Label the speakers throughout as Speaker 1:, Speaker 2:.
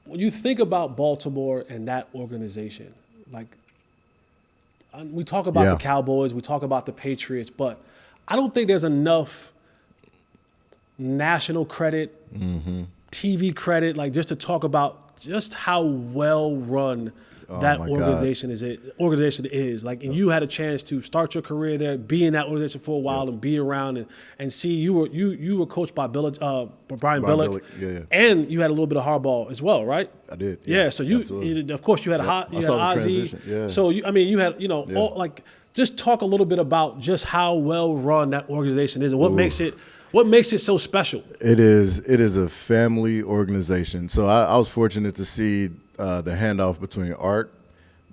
Speaker 1: when you think about Baltimore and that organization, like we talk about the Cowboys, we talk about the Patriots, but I don't think there's enough national credit, TV credit, like just to talk about just how well run that organization is. Like, and you had a chance to start your career there, be in that organization for a while, and be around and see you were coached by Brian Billick, and you had a little bit of hardball as well, right?
Speaker 2: I did.
Speaker 1: Yeah. So you of course you had Ozzie.
Speaker 2: Yeah.
Speaker 1: So you had all, like, just talk a little bit about just how well run that organization is and what makes it so special.
Speaker 2: It is a family organization. So I was fortunate to see the handoff between Art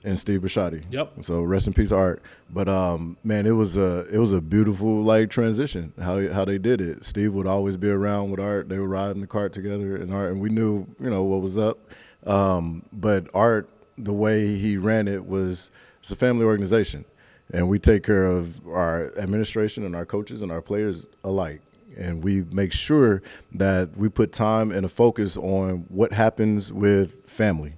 Speaker 2: and Steve Bisciotti.
Speaker 1: Yep.
Speaker 2: So rest in peace, Art. But man, it was a beautiful like transition how they did it. Steve would always be around with Art. They would ride in the cart together, and we knew what was up. But Art, the way he ran it's a family organization, and we take care of our administration and our coaches and our players alike. And we make sure that we put time and a focus on what happens with family,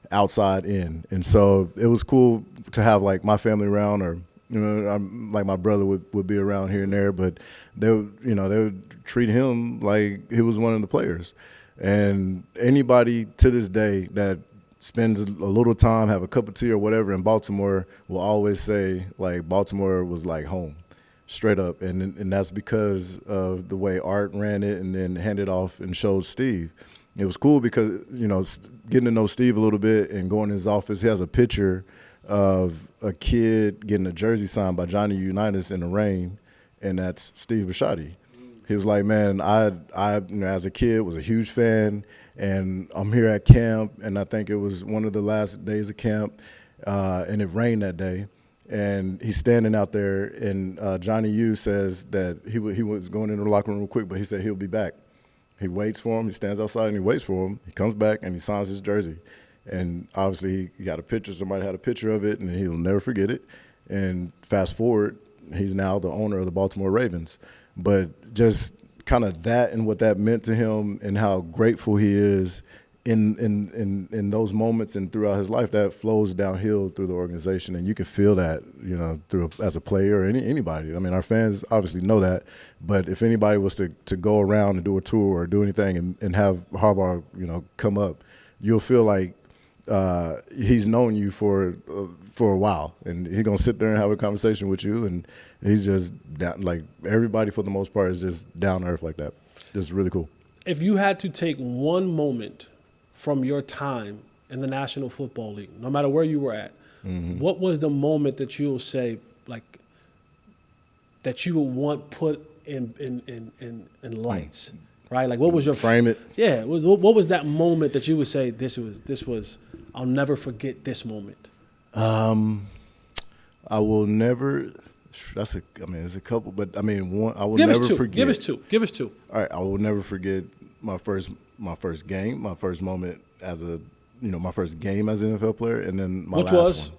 Speaker 2: outside in. And so it was cool to have like my family around, or like my brother would be around here and there, but they would treat him like he was one of the players. And anybody to this day that spends a little time, have a cup of tea or whatever in Baltimore, will always say like Baltimore was like home. Straight up, and that's because of the way Art ran it and then handed off and showed Steve. It was cool because, getting to know Steve a little bit and going in his office, he has a picture of a kid getting a jersey signed by Johnny Unitas in the rain, and that's Steve Bisciotti. He was like, man, I as a kid was a huge fan, and I'm here at camp, and I think it was one of the last days of camp, and it rained that day. And he's standing out there, and Johnny U says that he was going into the locker room real quick, but he said he'll be back. He waits for him. He stands outside and he waits for him. He comes back and he signs his jersey. And obviously he got a picture. Somebody had a picture of it, and he'll never forget it. And fast forward, he's now the owner of the Baltimore Ravens. But just kind of that and what that meant to him and how grateful he is in those moments and throughout his life, that flows downhill through the organization, and you can feel that, through as a player or anybody. I mean, our fans obviously know that, but if anybody was to go around and do a tour or do anything and have Harbaugh, come up, you'll feel like he's known you for a while, and he's gonna sit there and have a conversation with you, and he's just down, like everybody for the most part is just down to earth like that. It's really cool.
Speaker 1: If you had to take one moment from your time in the National Football League, no matter where you were at, what was the moment that you'll say, like, that you would want put in lights, right? Like, what was your
Speaker 2: frame it?
Speaker 1: Yeah, what was that moment that you would say this was I'll never forget this moment?
Speaker 2: I will never. It's a couple, but one I will never forget.
Speaker 1: Give us two.
Speaker 2: All right, I will never forget my first game, my first moment as my first game as an NFL player, and then my last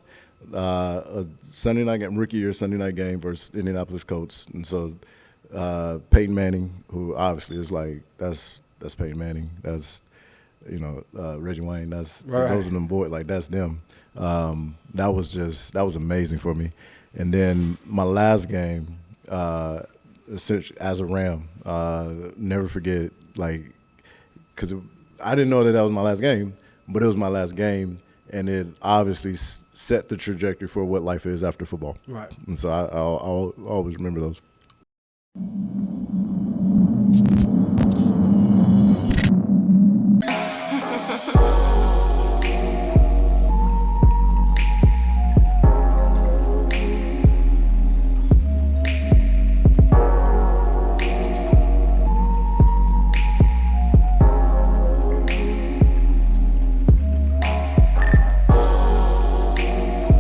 Speaker 2: one. A Sunday night game, rookie year Sunday night game versus Indianapolis Colts, and so Peyton Manning, who obviously is like that's Peyton Manning, that's Reggie Wayne, those are them boys, like that's them. That was amazing for me. And then my last game, essentially as a Ram, never forget, like, because I didn't know that was my last game, but it was my last game, and it obviously set the trajectory for what life is after football.
Speaker 1: Right.
Speaker 2: And so I'll always remember those.